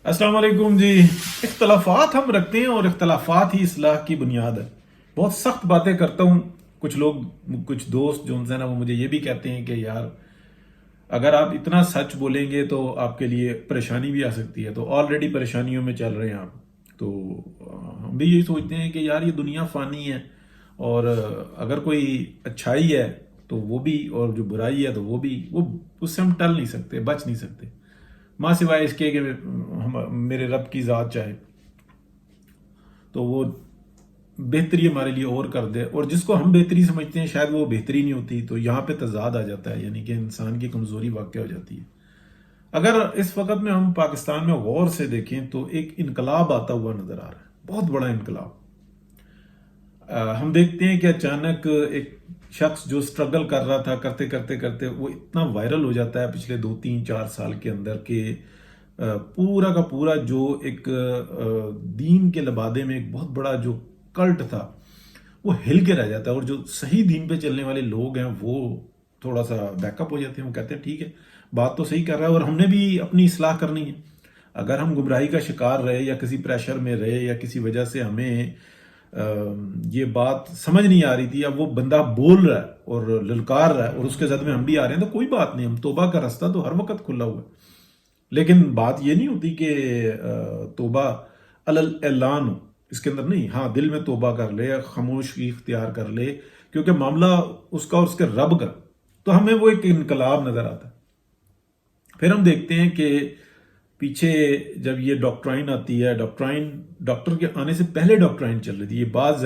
السلام علیکم جی. اختلافات ہم رکھتے ہیں اور اختلافات ہی اصلاح کی بنیاد ہے. بہت سخت باتیں کرتا ہوں. کچھ لوگ کچھ دوست جو ہیں نا وہ مجھے یہ بھی کہتے ہیں کہ یار اگر آپ اتنا سچ بولیں گے تو آپ کے لیے پریشانی بھی آ سکتی ہے. تو آلریڈی پریشانیوں میں چل رہے ہیں آپ. تو ہم بھی یہی سوچتے ہیں کہ یار یہ دنیا فانی ہے اور اگر کوئی اچھائی ہے تو وہ بھی اور جو برائی ہے تو وہ بھی وہ اس سے ہم ٹل نہیں سکتے, بچ نہیں سکتے ماں سوائے اس کے کہ میرے رب کی ذات چاہے تو وہ بہتری ہمارے لیے اور کر دے, اور جس کو ہم بہتری سمجھتے ہیں شاید وہ بہتری نہیں ہوتی. تو یہاں پہ تضاد آ جاتا ہے, یعنی کہ انسان کی کمزوری واقع ہو جاتی ہے. اگر اس وقت میں ہم پاکستان میں غور سے دیکھیں تو ایک انقلاب آتا ہوا نظر آ رہا ہے, بہت بڑا انقلاب. ہم دیکھتے ہیں کہ اچانک ایک شخص جو سٹرگل کر رہا تھا کرتے کرتے کرتے وہ اتنا وائرل ہو جاتا ہے پچھلے 2 3 4 سال کے اندر کہ پورا کا پورا جو ایک دین کے لبادے میں ایک بہت بڑا جو کلٹ تھا وہ ہل کے رہ جاتا ہے, اور جو صحیح دین پہ چلنے والے لوگ ہیں وہ تھوڑا سا بیک اپ ہو جاتے ہیں. وہ کہتے ہیں ٹھیک ہے بات تو صحیح کر رہا ہے اور ہم نے بھی اپنی اصلاح کرنی ہے. اگر ہم گمراہی کا شکار رہے یا کسی پریشر میں رہے یا کسی وجہ سے ہمیں یہ بات سمجھ نہیں آ رہی تھی, اب وہ بندہ بول رہا ہے اور للکار رہا ہے اور اس کے زد میں ہم بھی آ رہے ہیں, تو کوئی بات نہیں, ہم توبہ کا راستہ تو ہر وقت کھلا ہوا ہے. لیکن بات یہ نہیں ہوتی کہ توبہ اعلان ہو, اس کے اندر نہیں. ہاں دل میں توبہ کر لے, خاموشی اختیار کر لے, کیونکہ معاملہ اس کا اور اس کے رب کا, تو ہمیں وہ ایک انقلاب نظر آتا ہے. پھر ہم دیکھتے ہیں کہ پیچھے جب یہ ڈاکٹرائن آتی ہے, ڈاکٹر کے آنے سے پہلے ڈاکٹرائن چل رہی تھی. یہ بات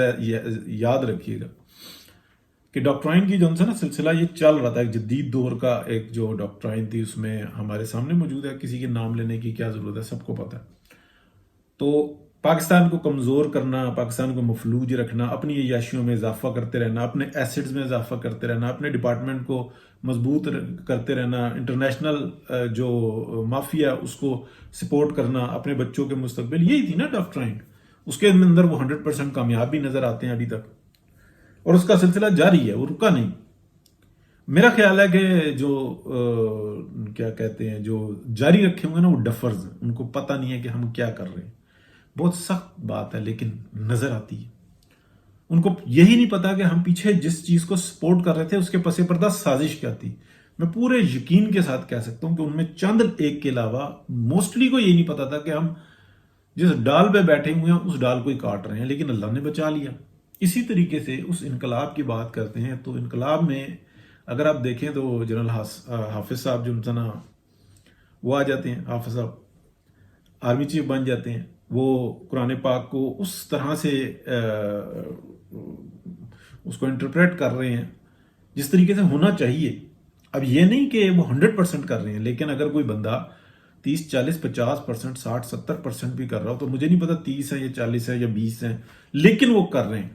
یاد رکھیے گا کہ ڈاکٹرائن کی جو نا سلسلہ یہ چل رہا تھا, ایک جدید دور کا ایک جو ڈاکٹرائن تھی اس میں ہمارے سامنے موجود ہے, کسی کے نام لینے کی کیا ضرورت ہے, سب کو پتہ ہے. تو پاکستان کو کمزور کرنا, پاکستان کو مفلوج رکھنا, اپنی عیاشیوں میں اضافہ کرتے رہنا, اپنے ایسٹس میں اضافہ کرتے رہنا, اپنے ڈپارٹمنٹ کو مضبوط کرتے رہنا, انٹرنیشنل جو مافیا اس کو سپورٹ کرنا, اپنے بچوں کے مستقبل, یہی تھی نا ڈاکٹرائن. اس کے اندر وہ 100% کامیاب بھی نظر آتے ہیں ابھی تک, اور اس کا سلسلہ جاری ہے, وہ رکا نہیں. میرا خیال ہے کہ جو کیا کہتے ہیں جو جاری رکھے ہوئے نا وہ ڈفرز ہیں, ان کو پتہ نہیں ہے کہ ہم کیا کر رہے ہیں. بہت سخت بات ہے لیکن نظر آتی ہے. ان کو یہی نہیں پتا کہ ہم پیچھے جس چیز کو سپورٹ کر رہے تھے اس کے پس پردہ سازش کیا تھی. میں پورے یقین کے ساتھ کہہ سکتا ہوں کہ ان میں چند ایک کے علاوہ موسٹلی کو یہ نہیں پتا تھا کہ ہم جس ڈال پہ بیٹھے ہوئے ہیں اس ڈال کو ہی کاٹ رہے ہیں, لیکن اللہ نے بچا لیا. اسی طریقے سے اس انقلاب کی بات کرتے ہیں تو انقلاب میں اگر آپ دیکھیں تو جنرل حافظ صاحب جو نا وہ آ جاتے ہیں, حافظ صاحب آرمی چیف بن جاتے ہیں. وہ قرآن پاک کو اس طرح سے اس کو انٹرپریٹ کر رہے ہیں جس طریقے سے ہونا چاہیے. اب یہ نہیں کہ وہ 100% کر رہے ہیں, لیکن اگر کوئی بندہ 30 40 50% 60 70% بھی کر رہا ہو, تو مجھے نہیں پتا 30 ہے یا 40 ہے یا 20 ہیں, لیکن وہ کر رہے ہیں,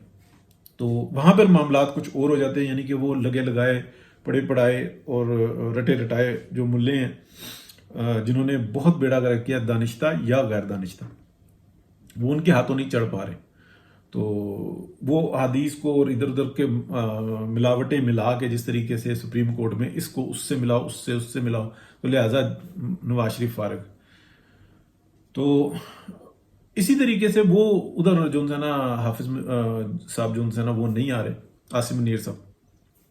تو وہاں پر معاملات کچھ اور ہو جاتے ہیں. یعنی کہ وہ لگے لگائے پڑھے پڑھائے اور رٹے رٹائے جو ملے ہیں جنہوں نے بہت بیڑا گرک کیا, دانشتہ یا غیر دانشتہ, وہ ان کے ہاتھوں نہیں چڑھ پا رہے. تو وہ حدیث کو اور ادھر ادھر کے ملاوٹیں ملا کے جس طریقے سے سپریم کورٹ میں اس کو اس سے ملاؤ, اس سے ملاؤ, تو لہٰذا نواز شریف فارغ. تو اسی طریقے سے وہ ادھر جو ہے نا حافظ صاحب جو ہے نا وہ نہیں آ رہے, عاصم منیر صاحب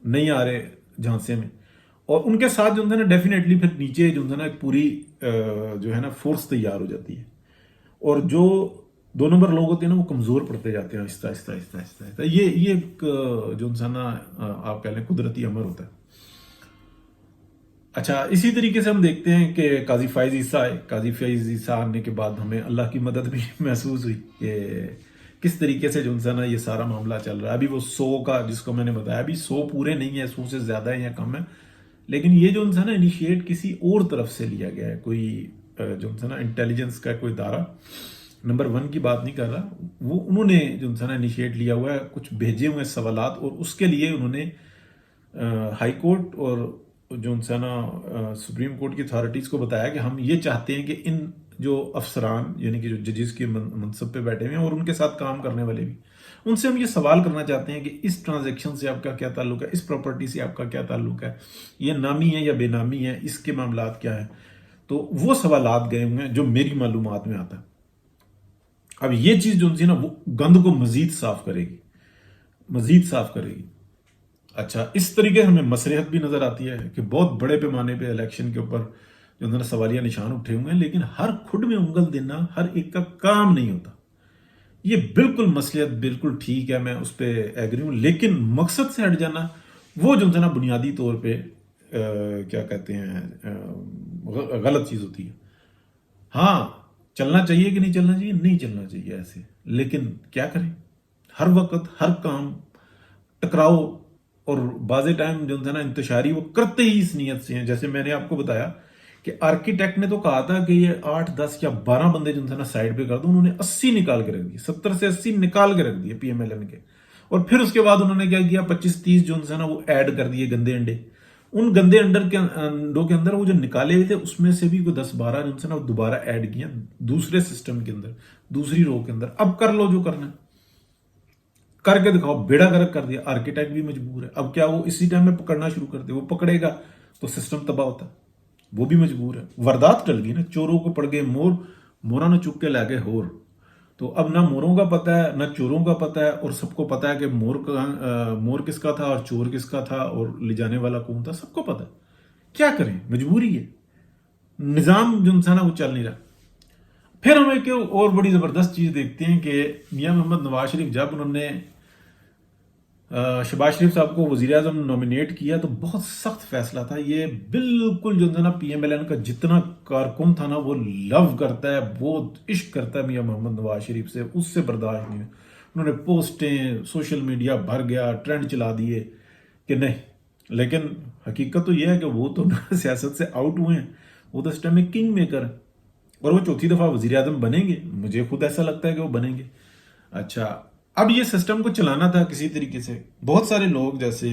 نہیں آ رہے جھانسے میں, اور ان کے ساتھ جو ہے نا ڈیفینیٹلی پھر نیچے جو ہے نا ایک پوری جو ہے نا فورس تیار ہو جاتی ہے, اور جو 2 نمبر لوگ ہوتے ہیں نا وہ کمزور پڑتے جاتے ہیں آہستہ آہستہ آہستہ آہستہ آہستہ. یہ ایک جو انسان آپ کہہ لیں قدرتی امر ہوتا ہے. اچھا اسی طریقے سے ہم دیکھتے ہیں کہ قاضی فائز عیسیٰ آئے. قاضی فائز عیسیٰ آنے کے بعد ہمیں اللہ کی مدد بھی محسوس ہوئی کہ کس طریقے سے جو انسان یہ سارا معاملہ چل رہا ہے. ابھی وہ 100 کا جس کو میں نے بتایا, ابھی 100 پورے نہیں ہے, 100 سے زیادہ ہے یا کم ہے, لیکن یہ جو انسان انیشیٹ کسی اور طرف سے لیا گیا ہے, کوئی جو انسان انٹیلیجنس کا کوئی ادارہ, نمبر 1 کی بات نہیں کر رہا, وہ انہوں نے جو انسان انیشیٹ لیا ہوا ہے, کچھ بھیجے ہوئے سوالات, اور اس کے لیے انہوں نے ہائی کورٹ اور جو انسان سپریم کورٹ کی اتھارٹیز کو بتایا کہ ہم یہ چاہتے ہیں کہ ان جو افسران یعنی کہ جو ججز کے منصب پہ بیٹھے ہوئے ہیں اور ان کے ساتھ کام کرنے والے بھی, ان سے ہم یہ سوال کرنا چاہتے ہیں کہ اس ٹرانزیکشن سے آپ کا کیا تعلق ہے, اس پراپرٹی سے آپ کا کیا تعلق ہے, یہ نامی ہے یا بے نامی ہے, اس کے معاملات کیا ہیں. تو وہ سوالات گئے ہوئے ہیں جو میری معلومات میں آتا ہے. اب یہ چیز جو نا وہ گند کو مزید صاف کرے گی، مزید صاف کرے گی. اچھا، اس طریقے ہمیں مصلحت بھی نظر آتی ہے کہ بہت بڑے پیمانے پہ الیکشن کے اوپر جو نا سوالیہ نشان اٹھے ہوئے ہیں، لیکن ہر کھڈ میں انگل دینا ہر ایک کا کام نہیں ہوتا. یہ بالکل مصلحت بالکل ٹھیک ہے، میں اس پہ ایگری ہوں، لیکن مقصد سے ہٹ جانا وہ جو نا بنیادی طور پہ کیا کہتے ہیں غلط چیز ہوتی ہے. ہاں، چلنا چاہیے کہ نہیں چلنا چاہیے؟ نہیں چلنا چاہیے ایسے، لیکن کیا کریں، ہر وقت ہر کام ٹکراؤ اور بعض ٹائم جو ہے نا انتشاری وہ کرتے ہی اس نیت سے ہیں. جیسے میں نے آپ کو بتایا کہ آرکیٹیکٹ نے تو کہا تھا کہ یہ 8 10 یا 12 بندے جو ہے نا سائڈ پہ کر دو، انہوں نے 80 نکال کے رکھ دیے، 70 سے 80 نکال کے رکھ دیے پی ایم ایل این کے. اور پھر اس کے بعد انہوں نے کیا کیا، 25 30 جو ہے نا وہ ایڈ کر دیے گندے انڈے. ان گندے انڈوں کے اندر وہ جو نکالے ہوئے تھے اس میں سے بھی کوئی 10 12 جو ہے نا وہ دوبارہ ایڈ کیا دوسرے سسٹم کے اندر، دوسری رو کے اندر. اب کر لو جو کرنا ہے، کر کے دکھاؤ. بیڑا گرک کر دیا، آرکیٹیکٹ بھی مجبور ہے. اب کیا وہ اسی ٹائم میں پکڑنا شروع کر دے؟ وہ پکڑے گا تو سسٹم تباہ ہوتا ہے، وہ بھی مجبور ہے. واردات ٹل گئی نا، چوروں کو پڑ گئے مور، مورا نہ چک کے لا گئے ہور. تو اب نہ موروں کا پتہ ہے نہ چوروں کا پتہ ہے، اور سب کو پتہ ہے کہ مور کس کا تھا اور چور کس کا تھا اور لے جانے والا کون تھا، سب کو پتہ ہے. کیا کریں، مجبوری ہے، نظام جو ہے نا وہ چل نہیں رہا. پھر ہم ایک اور بڑی زبردست چیز دیکھتے ہیں کہ میاں محمد نواز شریف جب انہوں نے شہباز شریف صاحب کو وزیر اعظم نامینیٹ کیا تو بہت سخت فیصلہ تھا. یہ بالکل جو ہے نا پی ایم ایل این کا جتنا کارکن تھا نا وہ لو کرتا ہے، بہت عشق کرتا ہے میاں محمد نواز شریف سے، اس سے برداشت نہیں. انہوں نے پوسٹیں سوشل میڈیا بھر گیا، ٹرینڈ چلا دیے کہ نہیں. لیکن حقیقت تو یہ ہے کہ وہ تو سیاست سے آؤٹ ہوئے ہیں، وہ تو اس ٹائم میں کنگ میکر ہے اور وہ چوتھی دفعہ وزیر اعظم بنیں گے. مجھے خود ایسا لگتا ہے کہ وہ بنیں گے. اچھا، اب یہ سسٹم کو چلانا تھا کسی طریقے سے. بہت سارے لوگ، جیسے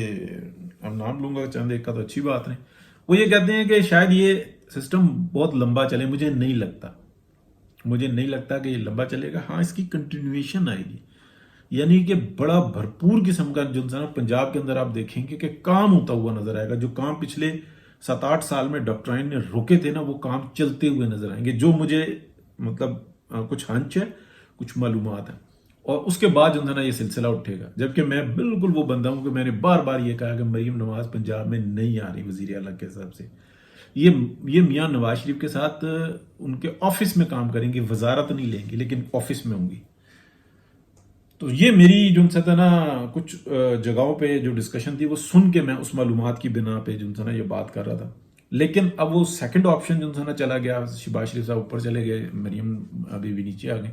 اب نام لوں گا چند ایک کا تو اچھی بات نہیں، وہ یہ کہتے ہیں کہ شاید یہ سسٹم بہت لمبا چلے. مجھے نہیں لگتا کہ یہ لمبا چلے گا. ہاں، اس کی کنٹینیویشن آئے گی، یعنی کہ بڑا بھرپور قسم کا جو ہے نا پنجاب کے اندر آپ دیکھیں گے کہ کام ہوتا ہوا نظر آئے گا. جو کام پچھلے 7 8 سال میں ڈاکٹر عین نے روکے تھے نا، وہ کام چلتے ہوئے نظر آئیں گے. جو مجھے مطلب کچھ ہنچ ہے، کچھ معلومات ہے. اور اس کے بعد جو ہے نا یہ سلسلہ اٹھے گا. جبکہ میں بالکل وہ بندہ ہوں کہ میں نے بار بار یہ کہا کہ مریم نواز پنجاب میں نہیں آ رہی وزیر اعلیٰ کے حساب سے. یہ میاں نواز شریف کے ساتھ ان کے آفس میں کام کریں گی، وزارت نہیں لیں گی لیکن آفس میں ہوں گی. تو یہ میری جو ہے نا کچھ جگہوں پہ جو ڈسکشن تھی وہ سن کے میں اس معلومات کی بنا پہ جو ہے نا یہ بات کر رہا تھا. لیکن اب وہ سیکنڈ آپشن جو ہے نا چلا گیا. شہباز شریف صاحب اوپر چلے گئے، مریم ابھی بھی نیچے آ گئے.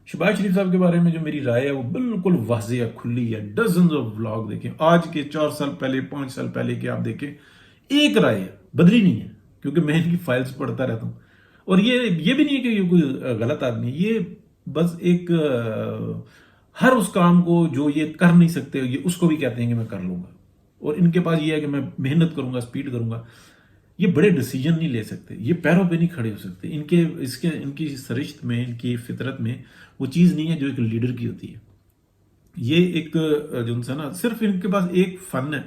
شہباز شریف صاحب کے بارے میں جو میری رائے ہے وہ بالکل واضح ہے، کھلی ہے. ڈزنز آف ولاگ دیکھیں، آج کے 4 سال پہلے 5 سال پہلے کے آپ دیکھیں، ایک رائے ہے، بدلی نہیں ہے. کیونکہ میں ان کی فائلز پڑھتا رہتا ہوں. اور یہ بھی نہیں ہے کہ یہ کوئی غلط آدمی ہے، یہ بس ایک ہر اس کام کو جو یہ کر نہیں سکتے یہ اس کو بھی کہتے ہیں کہ میں کر لوں گا. اور ان کے پاس یہ ہے کہ میں محنت کروں گا، سپیڈ کروں گا. یہ بڑے ڈیسیجن نہیں لے سکتے، یہ پیروں پہ نہیں کھڑے ہو سکتے. ان کی سرشت میں، ان کی فطرت میں وہ چیز نہیں ہے جو ایک لیڈر کی ہوتی ہے. یہ ایک جو ہے نا صرف ان کے پاس ایک فن ہے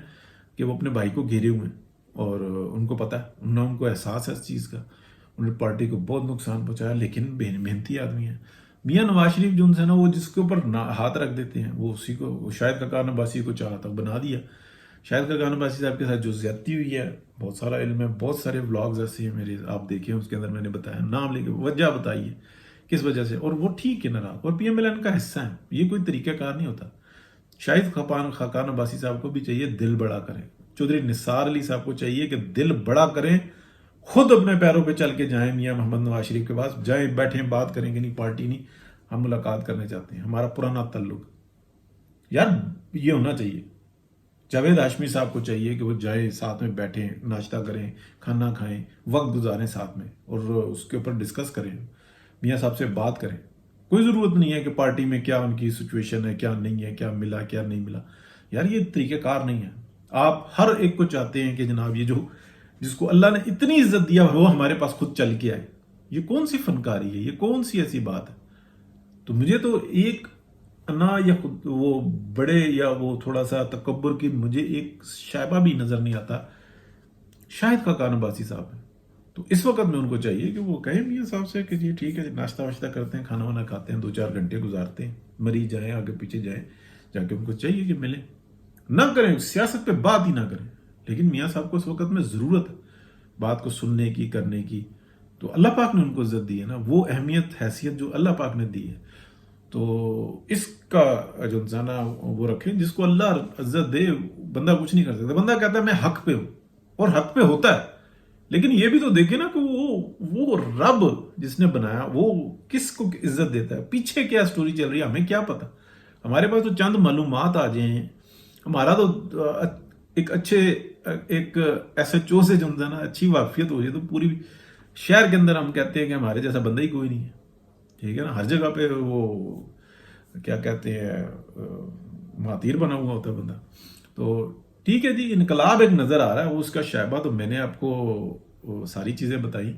کہ وہ اپنے بھائی کو گھیرے ہوئے ہیں اور ان کو پتا ہے، ان کو احساس ہے اس چیز کا. انہوں نے پارٹی کو بہت نقصان پہنچایا، لیکن محنتی آدمی ہیں. میاں نواز شریف جو ہے نا وہ جس کے اوپر ہاتھ رکھ دیتے ہیں وہ اسی کو، شاید خاقان عباسی کو چاہا تھا بنا دیا. شاید خاقان عباسی صاحب کے ساتھ جو زیادتی ہوئی ہے، بہت سارا علم ہے، بہت سارے ولاگز ایسے ہیں میرے، آپ دیکھیں اس کے اندر میں نے بتایا، نام لے کے وجہ بتائی ہے کس وجہ سے. اور وہ ٹھیک ہے نہ رہا، اور پی ایم ایل این کا حصہ ہے. یہ کوئی طریقہ کار نہیں ہوتا. شاید خاقان عباسی صاحب کو بھی چاہیے دل بڑا کریں. چودھری نثار علی صاحب کو چاہیے کہ دل بڑا کریں، خود اپنے پیروں پہ چل کے جائیں. میاں محمد نواز شریف کے پاس جائیں، بیٹھیں، بات کریں کہ نہیں پارٹی نہیں، ہم ملاقات کرنے چاہتے ہیں، ہمارا پرانا تعلق. یار یہ ہونا چاہیے. جاوید ہاشمی صاحب کو چاہیے کہ وہ جائیں، ساتھ میں بیٹھیں، ناشتہ کریں، کھانا کھائیں، وقت گزاریں ساتھ میں اور اس کے اوپر ڈسکس کریں، میاں صاحب سے بات کریں. کوئی ضرورت نہیں ہے کہ پارٹی میں کیا ان کی سچویشن ہے، کیا نہیں ہے، کیا ملا کیا نہیں ملا. یار یہ طریقہ کار نہیں ہے. آپ ہر ایک کو چاہتے ہیں کہ جناب یہ جو جس کو اللہ نے اتنی عزت دیا وہ ہمارے پاس خود چل کے آئے. یہ کون سی فنکاری ہے، یہ کون سی ایسی بات ہے. تو مجھے تو ایک انا یا خود وہ بڑے یا وہ تھوڑا سا تکبر کی مجھے ایک شائبہ بھی نظر نہیں آتا. شاید خاقان عباسی صاحب ہے، تو اس وقت میں ان کو چاہیے کہ وہ کہیں میاں صاحب سے کہ جی ٹھیک ہے، ناشتہ واشتہ کرتے ہیں، کھانا وانا کھاتے ہیں، 2-4 گھنٹے گزارتے ہیں، مریض جائیں آگے پیچھے جائیں، جا کے ان کو چاہیے کہ ملیں، نہ کریں سیاست پہ بات ہی نہ کریں، لیکن میاں صاحب کو اس وقت میں ضرورت ہے بات کو سننے کی، کرنے کی، تو اللہ پاک نے ان کو عزت دی ہے نا، وہ اہمیت حیثیت جو اللہ پاک نے دی ہے، تو اس کا جو انسان وہ رکھیں، جس کو اللہ عزت دے بندہ کچھ نہیں کر سکتا، بندہ کہتا ہے میں حق پہ ہوں اور حق پہ ہوتا ہے، لیکن یہ بھی تو دیکھیں نا کہ وہ رب جس نے بنایا وہ کس کو عزت دیتا ہے، پیچھے کیا سٹوری چل رہی ہے ہمیں کیا پتا، ہمارے پاس تو چند معلومات آ جائیں، ہمارا تو ایک اچھے ایک ایس ایچ او سے جو ہے نا اچھی واقفیت ہو جائے تو پوری شہر کے اندر ہم کہتے ہیں کہ ہمارے جیسا بندہ ہی کوئی نہیں ہے، ٹھیک ہے نا، ہر جگہ پہ وہ کیا کہتے ہیں مہاتیر بنا ہوا ہوتا ہے بندہ، تو ٹھیک ہے جی، انقلاب ایک نظر آ رہا ہے، وہ اس کا شائبہ، تو میں نے آپ کو ساری چیزیں بتائیں،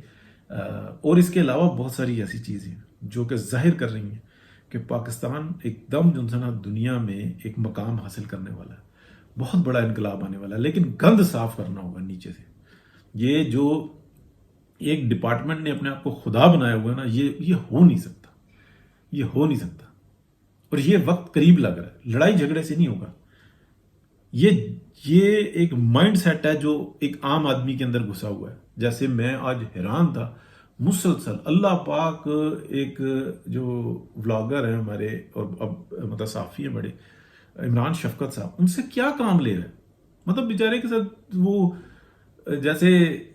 اور اس کے علاوہ بہت ساری ایسی چیزیں جو کہ ظاہر کر رہی ہیں کہ پاکستان ایک دم جو ہے نا دنیا میں ایک مقام حاصل کرنے والا ہے، بہت بڑا انقلاب آنے والا ہے، لیکن گند صاف کرنا ہوگا نیچے سے، یہ جو ایک ڈپارٹمنٹ نے اپنے آپ کو خدا بنایا ہوا ہے نا، یہ ہو نہیں سکتا، یہ ہو نہیں سکتا، اور یہ وقت قریب لگ رہا ہے، لڑائی جھگڑے سے نہیں ہوگا، یہ ایک مائنڈ سیٹ ہے جو ایک عام آدمی کے اندر گھسا ہوا ہے، جیسے میں آج حیران تھا، مسلسل اللہ پاک ایک جو ولاگر ہیں ہمارے اور اب مطلب صحافی ہیں بڑے، عمران شفقت صاحب، ان سے کیا کام لے رہے ہیں، مطلب بیچارے کے ساتھ وہ جیسے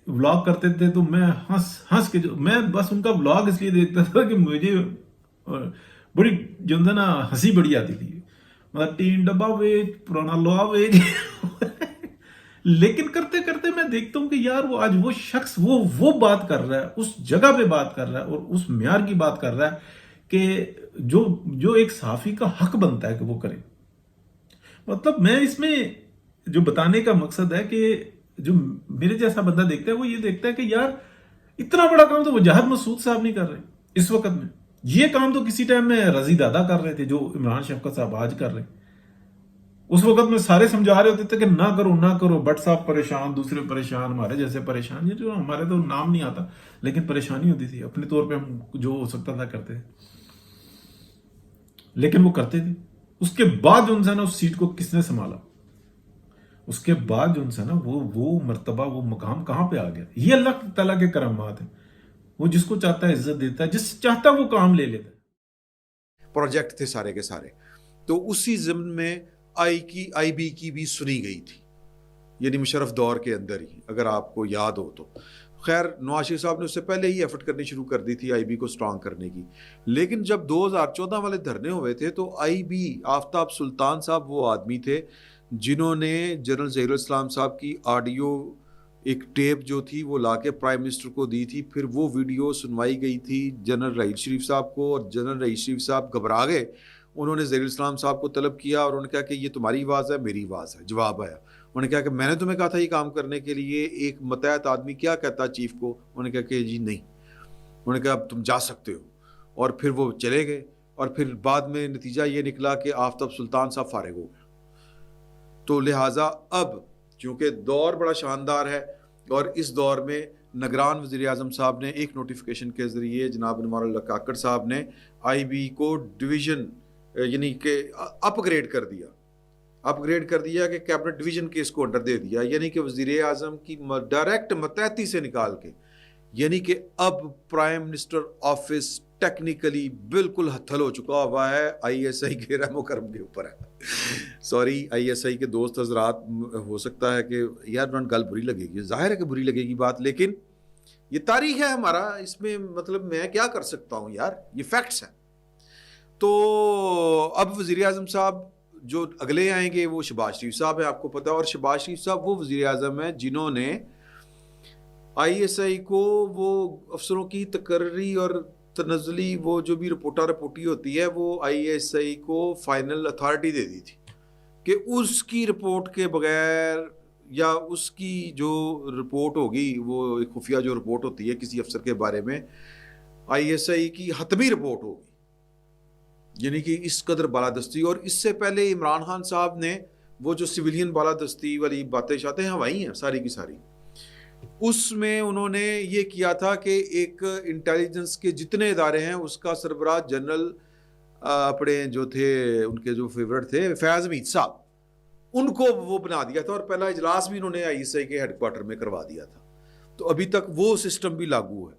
ولاگ کرتے تھے تو میں ہنس کے میں بس ان کا ولاگ اس لیے دیکھتا تھا کہ مجھے بڑی جو ہے نا ہنسی بڑی آتی تھی، مطلب تین ڈبا ویج پرانا لوہا ویج لیکن کرتے کرتے میں دیکھتا ہوں کہ یار وہ آج وہ شخص وہ بات کر رہا ہے، اس جگہ پہ بات کر رہا ہے اور اس معیار کی بات کر رہا ہے کہ جو ایک صحافی کا حق بنتا ہے کہ وہ کرے، مطلب میں اس میں جو بتانے کا مقصد ہے کہ جو میرے جیسا بندہ دیکھتا ہے وہ یہ دیکھتا ہے کہ یار اتنا بڑا کام تو وجاہت مسعود صاحب نہیں کر رہے اس وقت میں، یہ کام تو کسی ٹائم میں رضی دادا کر رہے تھے جو عمران شفقت صاحب آج کر رہے ہیں، اس وقت میں سارے سمجھا رہے ہوتے تھے کہ نہ کرو نہ کرو، بٹ صاحب پریشان، دوسرے پریشان، ہمارے جیسے پریشان، یہ جو ہمارے تو نام نہیں آتا لیکن پریشانی ہوتی تھی، اپنے طور پہ ہم جو ہو سکتا تھا کرتے تھے، لیکن وہ کرتے تھے، اس کے بعد جو انسان اس سیٹ کو کس نے سنبھالا، اس کے بعد جو انسان وہ مرتبہ وہ مقام کہاں پہ آ گیا، یہ اللہ تعالیٰ کے کرامات ہیں، وہ جس کو چاہتا ہے عزت دیتا ہے، جس چاہتا ہے وہ کام لے لیتا ہے۔ پروجیکٹ تھے سارے کے سارے، تو اسی ضمن میں آئی بی کی بھی سنی گئی تھی، یعنی مشرف دور کے اندر ہی، اگر آپ کو یاد ہو تو۔ خیر نواز شریف صاحب نے اس سے پہلے ہی ایفرٹ کرنی شروع کر دی تھی آئی بی کو سٹرانگ کرنے کی، لیکن جب 2014 والے دھرنے ہوئے تھے تو آئی بی آفتاب سلطان صاحب وہ آدمی تھے جنہوں نے جنرل ظہیر الاسلام صاحب کی آڈیو ایک ٹیپ جو تھی وہ لا کے پرائم منسٹر کو دی تھی، پھر وہ ویڈیو سنوائی گئی تھی جنرل رحیل شریف صاحب کو، اور جنرل رحیل شریف صاحب گھبرا گئے، انہوں نے ظہیر الاسلام صاحب کو طلب کیا اور انہوں نے کہا کہ یہ تمہاری آواز ہے میری آواز ہے، جواب آیا، انہوں نے کہا کہ میں نے تمہیں کہا تھا یہ کام کرنے کے لیے، ایک متحد آدمی کیا کہتا چیف کو، انہوں نے کہا کہ جی نہیں، انہوں نے کہا اب تم جا سکتے ہو، اور پھر وہ چلے گئے، اور پھر بعد میں نتیجہ یہ نکلا کہ آفتاب سلطان صاحب فارغ ہو گئے۔ تو لہٰذا اب چونکہ دور بڑا شاندار ہے، اور اس دور میں نگران وزیر اعظم صاحب نے ایک نوٹیفیکیشن کے ذریعے جناب انوار اللہ کاکڑ صاحب نے آئی بی کو ڈویژن یعنی کہ اپ گریڈ کر دیا کہ کیبنٹ ڈویژن کے اس کو انڈر دے دیا، یعنی کہ وزیر اعظم کی ڈائریکٹ ماتحتی سے نکال کے، یعنی کہ اب پرائم منسٹر آفس ٹیکنیکلی بالکل ہتھل ہو چکا ہوا ہے، آئی ایس آئی کے رحم و کرم کے اوپر ہے۔ سوری آئی ایس آئی کے دوست حضرات، ہو سکتا ہے کہ یار گل بری لگے گی، ظاہر ہے کہ بری لگے گی بات، لیکن یہ تاریخ ہے ہمارا، اس میں مطلب میں کیا کر سکتا ہوں یار، یہ فیکٹس ہیں۔ تو اب وزیر اعظم صاحب جو اگلے آئیں گے وہ شہباز شریف صاحب ہیں، آپ کو پتا، اور شہباز شریف صاحب وہ وزیر اعظم ہیں جنہوں نے آئی ایس آئی کو وہ افسروں کی تقرری اور تنزلی وہ جو بھی رپورٹی ہوتی ہے وہ آئی ایس آئی کو فائنل اتھارٹی دے دی تھی کہ اس کی رپورٹ کے بغیر یا اس کی جو رپورٹ ہوگی وہ ایک خفیہ جو رپورٹ ہوتی ہے کسی افسر کے بارے میں، آئی ایس آئی کی حتمی رپورٹ ہوگی، یعنی کہ اس قدر بالادستی۔ اور اس سے پہلے عمران خان صاحب نے وہ جو سویلین بالادستی والی باتیں شاتیں ہوائی ہیں ساری کی ساری، اس میں انہوں نے یہ کیا تھا کہ ایک انٹیلیجنس کے جتنے ادارے ہیں اس کا سربراہ جنرل اپنے جو تھے ان کے جو فیورٹ تھے فیاض حمید صاحب، ان کو وہ بنا دیا تھا، اور پہلا اجلاس بھی انہوں نے آئی ایس آئی کے ہیڈ کوارٹر میں کروا دیا تھا. تو ابھی تک وہ سسٹم بھی لاگو ہے،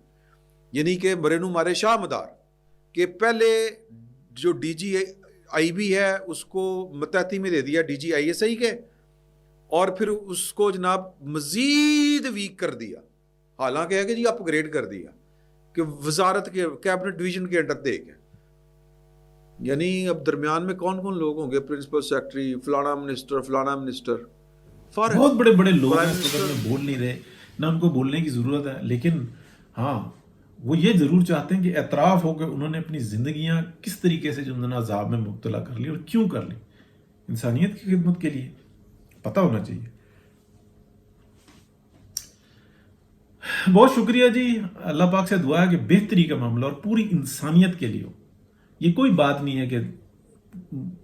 یعنی کہ مرینو مارے شاہ مدار کہ پہلے جو ڈی جی آئی بی ہے اس کو متحدی میں دے دیا D G I S I کے، اور پھر اس کو جناب مزید ویک کر دیا، حالانکہ ہے کہ جی اپ گریڈ کر دیا کہ وزارت کے کیبنٹ ڈویژن کے انڈر دے کے. یعنی اب درمیان میں کون کون لوگ ہوں گے، پرنسپل سیکرٹری، فلانا منسٹر فارغ، بہت بڑے بڑے لوگ ہیں پرائم اس وقت منسٹر. میں بول نہیں رہے، نہ ان کو بولنے کی ضرورت ہے، لیکن ہاں وہ یہ ضرور چاہتے ہیں کہ اعتراف ہو کہ انہوں نے اپنی زندگیاں کس طریقے سے جو عذاب میں مبتلا کر لی اور کیوں کر لی. انسانیت کی خدمت کے لیے پتہ ہونا چاہیے. بہت شکریہ جی. اللہ پاک سے دعا ہے کہ بہتری کا معاملہ اور پوری انسانیت کے لیے ہو. یہ کوئی بات نہیں ہے کہ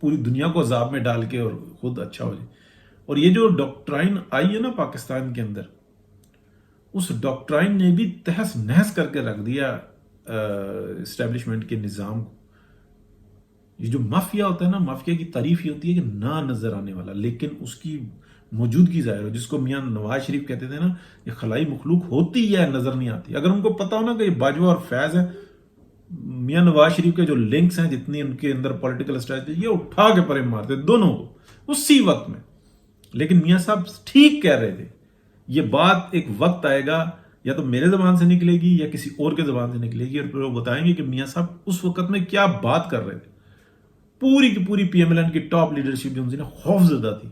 پوری دنیا کو عذاب میں ڈال کے اور خود اچھا ہو جائے. اور یہ جو ڈاکٹرائن آئی ہے نا پاکستان کے اندر، اس ڈاکٹرائن نے بھی تہس نہس کر کے رکھ دیا اسٹیبلشمنٹ کے نظام کو. یہ جو مافیا ہوتا ہے نا، مافیا کی تعریف یہ ہوتی ہے کہ نہ نظر آنے والا لیکن اس کی موجودگی ظاہر ہو، جس کو میاں نواز شریف کہتے تھے نا، یہ خلائی مخلوق ہوتی ہے نظر نہیں آتی. اگر ان کو پتا ہو نا کہ یہ باجوہ اور فیض ہے، میاں نواز شریف کے جو لنکس ہیں جتنی ان کے اندر پولیٹیکل اسٹریٹجی، یہ اٹھا کے پرے مارتے دونوں کو اسی وقت میں. لیکن میاں صاحب ٹھیک کہہ رہے تھے. یہ بات ایک وقت آئے گا، یا تو میرے زبان سے نکلے گی یا کسی اور کے زبان سے نکلے گی، اور پھر وہ بتائیں گے کہ میاں صاحب اس وقت میں کیا بات کر رہے تھے. پوری کی پوری پی ایم ایل این کی ٹاپ لیڈرشپ جو ان سے خوف زدہ تھی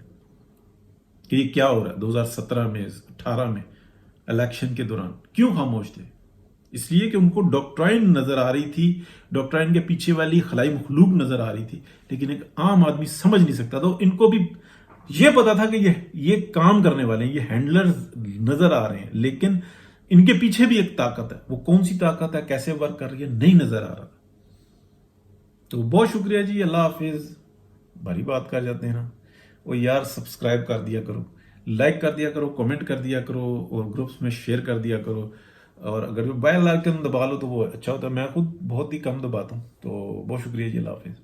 کہ یہ کیا ہو رہا ہے. 2017 میں 18 میں الیکشن کے دوران کیوں خاموش تھے؟ اس لیے کہ ان کو ڈاکٹرائن نظر آ رہی تھی، ڈاکٹرائن کے پیچھے والی خلائی مخلوق نظر آ رہی تھی، لیکن ایک عام آدمی سمجھ نہیں سکتا. تو ان کو بھی یہ پتا تھا کہ یہ کام کرنے والے ہیں، یہ ہینڈلر نظر آ رہے ہیں، لیکن ان کے پیچھے بھی ایک طاقت ہے. وہ کون سی طاقت ہے، کیسے ورک کر رہی ہے، نہیں نظر آ رہا. تو بہت شکریہ جی. اللہ حافظ. بھاری بات کر جاتے ہیں نا. وہ یار سبسکرائب کر دیا کرو، لائک کر دیا کرو، کمنٹ کر دیا کرو، اور گروپس میں شیئر کر دیا کرو. اور اگر بیل آئکن دبا لو تو وہ اچھا ہوتا ہے. میں خود بہت ہی کم دباتا ہوں. تو بہت شکریہ جی. اللہ حافظ.